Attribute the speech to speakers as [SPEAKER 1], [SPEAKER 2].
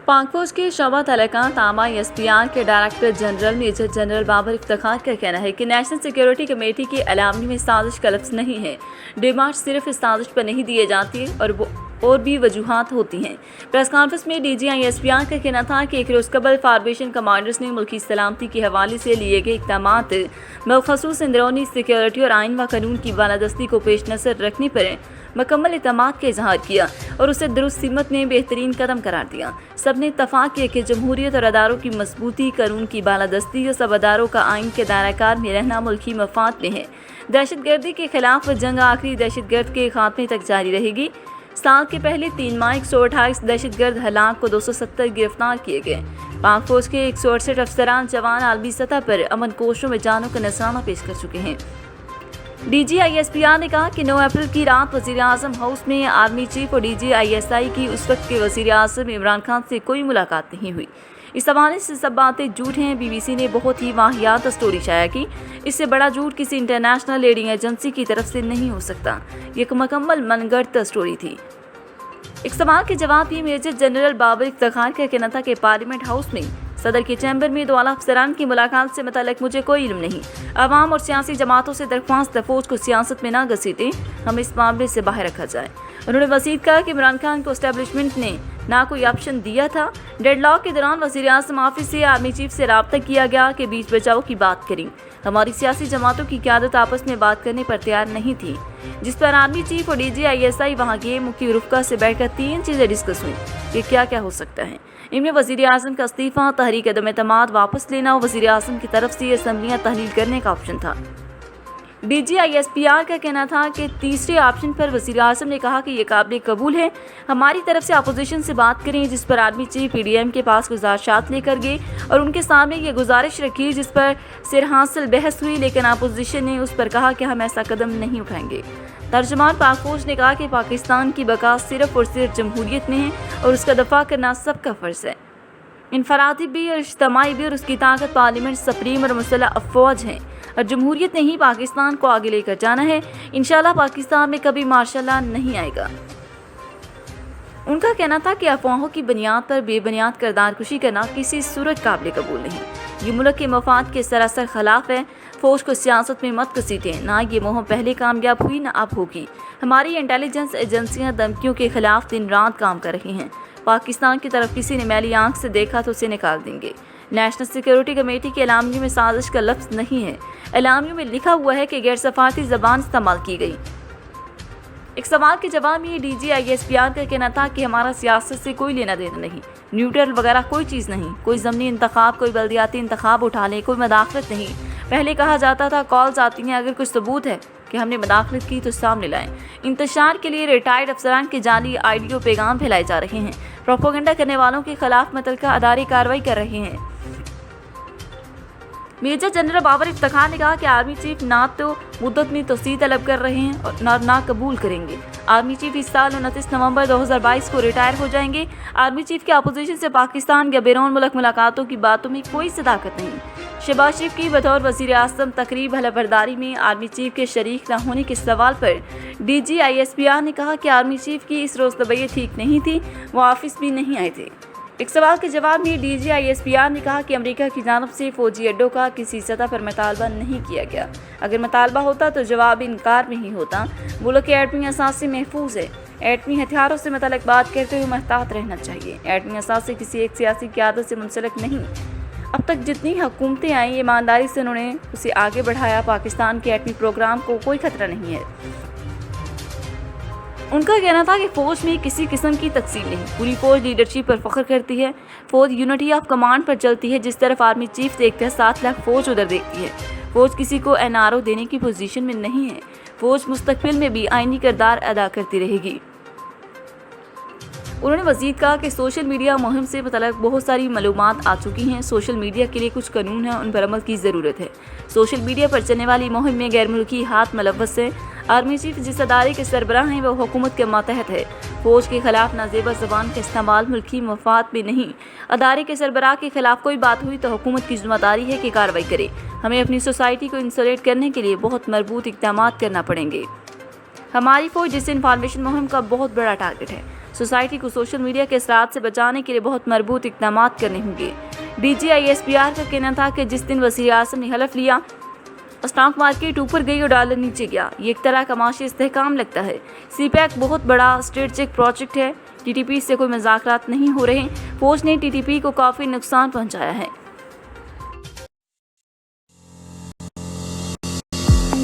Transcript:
[SPEAKER 1] पाक फौज के शोबा तहलका तामा SPR के director general major general Babar Iftikhar का कहना है कि नेशनल सिक्योरिटी कमेटी के अलामनी में साजिश का लफ्ज़ नहीं है। डिमांड सिर्फ इस साजिश पर नहीं दिए जाती और भी वजूहात होती हैं। प्रेस कॉन्फ्रेंस में DGI SPR का कहना था कि एक रोज़ कबल फार्मेशन कमांडर्स ने मुल्की सलामती के हवाले से लिए गए इक़दामात मखसूस अंदरूनी सिक्योरिटी और आइन व कानून की बालादस्ती को पेश नज़र रखने पर मुकम्मल इत्मीनान का इजहार किया और उसे दुरुस्त सिमत में बेहतरीन कदम करार दिया। सब ने इत्तफाक किया कि जमहूरियत और अदारों की मजबूती, कानून की बालादस्ती और सब अदारों का आइन के दायराकार में रहना मुल्की मफाद में है। दहशतगर्दी के खिलाफ जंग आखिरी दहशतगर्द के खात्मे तक जारी रहेगी। साल के पहले 3 माह 128 दहशतगर्द हलाक को 270 गिरफ्तार किए गए। पाक फौज के 168 अफसरान जवान आलमी सतह पर अमन कोशों में जानों का नजराना पेश कर चुके हैं। DGI SPR ने कहा कि 9 अप्रैल की रात वज़ीर आज़म हाउस में आर्मी चीफ और DGISI की उस वक्त के वज़ीर आज़म इमरान खान से कोई मुलाकात नहीं हुई। इस हवाले से सब बातें झूठ हैं। BBC ने बहुत ही वाहियात स्टोरी शाया की। इससे बड़ा झूठ किसी इंटरनेशनल लीडिंग एजेंसी की तरफ से नहीं हो सकता। ये एक मुकम्मल मनगढ़ंत स्टोरी थी। एक सवाल के जवाब में मेजर जनरल बाबर इफ्तिखार का कहना था कि पार्लियामेंट हाउस में सदर के चैम्बर में 2 आला अफसरान की मुलाकात से मुताल्लिक मुझे कोई इल्म नहीं। अवाम और सियासी जमातों से दरख्वास्त फौज को सियासत में ना घसीटें, हमें इस मामले से बाहर रखा जाए। उन्होंने मज़ीद कहा कि इमरान खान को एस्टेब्लिशमेंट ने ना कोई ऑप्शन दिया था। डेडलॉक के दौरान वज़ीर आज़म ऑफिस से आर्मी चीफ से रब्ता किया गया कि बीच बचाव की बात करें। हमारी सियासी जमातों की क़यादत आपस में बात करने पर तैयार नहीं थी, जिस पर आर्मी चीफ और DGISI वहाँ गए। मुख्य रुफ़का से बैठकर 3 चीज़ें डिस्कस हुई कि क्या क्या हो सकता है। इनमें वज़ीर आज़म का इस्तीफ़ा, तहरीक अदम एतमाद वापस लेना और वज़ीर आज़म की तरफ से असम्बलियाँ तहलील करने का ऑप्शन था। DGI SPR का कहना था कि तीसरे ऑप्शन पर वज़ीर आज़म ने कहा कि यह काबिल कबूल है, हमारी तरफ से अपोजिशन से बात करें, जिस पर आर्मी चीफ PDM के पास गुज़ारिशात लेकर गए और उनके सामने ये गुजारिश रखी, जिस पर सिर हासिल बहस हुई, लेकिन अपोजिशन ने उस पर कहा कि हम ऐसा कदम नहीं उठाएंगे। तर्जुमान पाक फौज ने कहा कि पाकिस्तान की बका सिर्फ और सिर्फ जमहूरियत में है और उसका दफा करना सबका फ़र्ज़ है। इनफरादी भी और इज्तिमाई भी, और उसकी ताकत पार्लियामेंट, सुप्रीम और मुसल्लह अफवाज हैं और जमहूरियत ने ही पाकिस्तान को आगे लेकर जाना है। इंशाल्लाह पाकिस्तान में कभी मार्शल लॉ नहीं आएगा। उनका कहना था कि अफवाहों की बुनियाद पर बेबुनियाद किरदार कुशी करना किसी सूरत काबिल कबूल नहीं। ये मुल्क के मफाद के सरासर खिलाफ है। फौज को सियासत में मत घसीटें। ना ये मुहिम पहले कामयाब हुई ना अब होगी। हमारी इंटेलिजेंस एजेंसियां धमकियों के खिलाफ दिन रात काम कर रही हैं। पाकिस्तान की तरफ किसी ने मैली आंख से देखा तो उसे निकाल देंगे। नेशनल सिक्योरिटी कमेटी के एलामियों में साजिश का लफ्ज़ नहीं है। एलामियों में लिखा हुआ है कि गैर सफारती ज़बान इस्तेमाल की गई। एक सवाल के जवाब में DGI SPR का कहना था कि हमारा सियासत से कोई लेना देना नहीं, न्यूट्रल वगैरह कोई चीज़ नहीं। कोई ज़मनी इंतखाब, कोई बल्दियाती इंतखाब उठा ले, कोई मदाखलत नहीं। पहले कहा जाता था कॉल्स आती हैं, अगर कुछ सबूत है कि हमने मदाखलत की तो सामने लाएं। इंतशार के लिए रिटायर्ड अफसरान के जाली आइडियो पैगाम फैलाए जा रहे हैं। प्रोपोगंडा करने वालों के खिलाफ मुतल्लिका अदारे कार्रवाई कर रहे हैं। मेजर जनरल बाबर इफ्तिखार ने कहा कि आर्मी चीफ ना तो मुद्दत में तोसी तलब कर रहे हैं और ना कबूल करेंगे। आर्मी चीफ इस साल 29 नवंबर 2022 को रिटायर हो जाएंगे। आर्मी चीफ के अपोजिशन से पाकिस्तान या बैरून मुल्क मुलाकातों की बातों में कोई सदाकत नहीं। शहबाज शरीफ की बतौर वज़ीर आज़म तकरीब हलफबरदारी में आर्मी चीफ के शरीक न होने के सवाल पर DGI SPR ने कहा कि आर्मी चीफ की इस रोज़ तबीयत ठीक नहीं थी, वो ऑफिस भी नहीं आए थे। एक सवाल के जवाब में DGI SPR ने कहा कि अमेरिका की जानब से फ़ौजी अड्डों का किसी सतह पर मुतालबा नहीं किया गया। अगर मुतालबा होता तो जवाब इनकार में ही होता। मुल्क के एटमी असासे महफूज है। एटमी हथियारों से मुतल्लिक बात करते हुए महतात रहना चाहिए। एटमी असासे किसी एक सियासी क़यादत से मुंसलिक नहीं। अब तक जितनी हुकूमतें आईं, ईमानदारी से उन्होंने उसे आगे बढ़ाया। पाकिस्तान के एटमी प्रोग्राम को कोई खतरा नहीं है। उनका कहना था कि फ़ौज में किसी किस्म की तकसीम नहीं। पूरी फ़ौज लीडरशिप पर फ़ख्र करती है। फ़ौज यूनिटी ऑफ कमांड पर चलती है। जिस तरफ आर्मी चीफ देखते हैं 7 लाख फ़ौज उधर देखती है। फ़ौज किसी को NRO देने की पोजीशन में नहीं है। फ़ौज मुस्तकबिल में भी आइनी किरदार अदा करती रहेगी। उन्होंने मज़ीद कहा कि सोशल मीडिया मुहिम से मुतल्लिक़ बहुत सारी मालूमात आ चुकी हैं। सोशल मीडिया के लिए कुछ कानून हैं, उन पर अमल की ज़रूरत है। सोशल मीडिया पर चलने वाली मुहिम में गैर मुल्की हाथ मुलव्वस है। आर्मी चीफ जिस अदारे के सरबराह हैं वह हुकूमत के मातहत है। फ़ौज के खिलाफ नाजेबा ज़बान का इस्तेमाल मुल्की मफाद में नहीं। अदारे के सरबराह के खिलाफ कोई बात हुई तो हुकूमत की ज़िम्मेदारी है कि कार्रवाई करे। हमें अपनी सोसाइटी को इंसुलेट करने के लिए बहुत मजबूत इक़दामात करना पड़ेंगे। हमारी फ़ौज डिसइन्फॉर्मेशन मुहिम का बहुत बड़ा टारगेट है। सोसाइटी को सोशल मीडिया के असरात से बचाने के लिए बहुत मरबूत इक़दामात करने होंगे। DGISPR का कहना था कि जिस दिन वज़ीर आज़म ने हलफ लिया, स्टॉक मार्केट ऊपर गई और डॉलर नीचे गया। ये एक तरह का माशी इस्तेहकाम लगता है। CPEC बहुत बड़ा स्ट्रेटेजिक प्रोजेक्ट है। TTP से कोई मज़ाकरात नहीं हो रहे। फौज ने TTP को काफ़ी नुकसान पहुंचाया है।